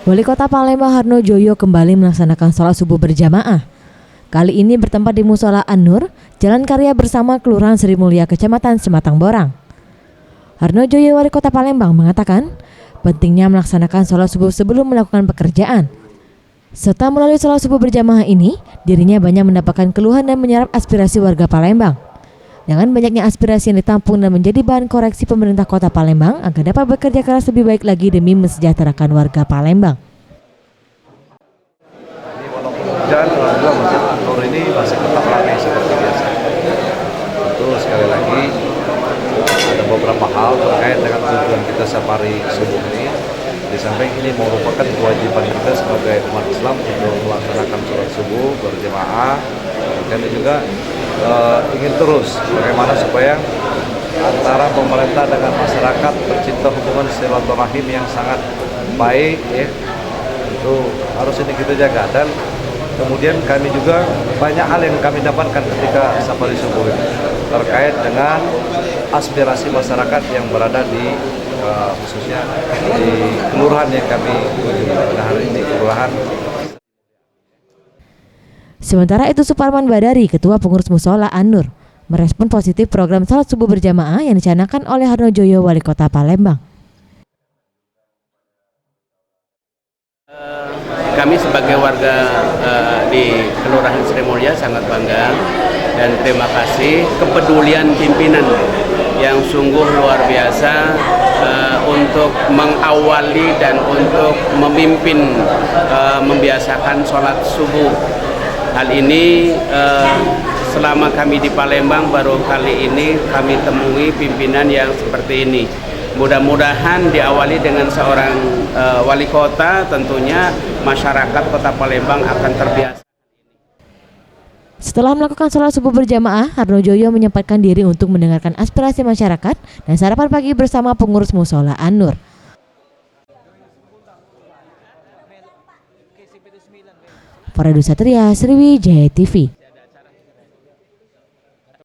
Wali Kota Palembang Harno Joyo kembali melaksanakan sholat subuh berjamaah. Kali ini bertempat di Musola An-Nur, Jalan Karya Bersama, Kelurahan Sri Mulia, Kecamatan Sematang Borang. Harno Joyo, Wali Kota Palembang, mengatakan pentingnya melaksanakan sholat subuh sebelum melakukan pekerjaan. Serta melalui sholat subuh berjamaah ini, dirinya banyak mendapatkan keluhan dan menyerap aspirasi warga Palembang. Dengan banyaknya aspirasi yang ditampung dan menjadi bahan koreksi pemerintah Kota Palembang agar dapat bekerja keras lebih baik lagi demi mensejahterakan warga Palembang. Ini walaupun hujan, alhamdulillah Masjid An-Nur ini masih tetap ramai seperti biasa. Tentu sekali lagi ada beberapa hal terkait dengan tujuan kita safari subuh ini. Di samping ini merupakan kewajiban kita sebagai umat Islam untuk melaksanakan sholat subuh berjamaah. Kami juga ingin terus bagaimana supaya antara pemerintah dengan masyarakat tercipta hubungan silaturahim yang sangat baik, ya. Itu harus ini kita jaga. Dan kemudian kami juga banyak hal yang kami dapatkan ketika safari subuh ini terkait dengan aspirasi masyarakat yang berada di khususnya di kelurahan yang kami kunjungi. Pada hari ini kelurahan. Sementara itu, Suparman Badari, Ketua Pengurus Musola An-Nur, merespon positif program sholat subuh berjamaah yang dicanangkan oleh Harno Joyo, Wali Kota Palembang. Kami sebagai warga di Kelurahan Sri Mulia sangat bangga dan terima kasih kepedulian pimpinan yang sungguh luar biasa untuk mengawali dan untuk memimpin membiasakan sholat subuh. Hal ini selama kami di Palembang baru kali ini kami temui pimpinan yang seperti ini. Mudah-mudahan diawali dengan seorang wali kota, tentunya masyarakat Kota Palembang akan terbiasa. Setelah melakukan sholat subuh berjamaah, Harno Joyo menyempatkan diri untuk mendengarkan aspirasi masyarakat dan sarapan pagi bersama pengurus Musola An-Nur. Faradu Satria, Sriwijaya TV.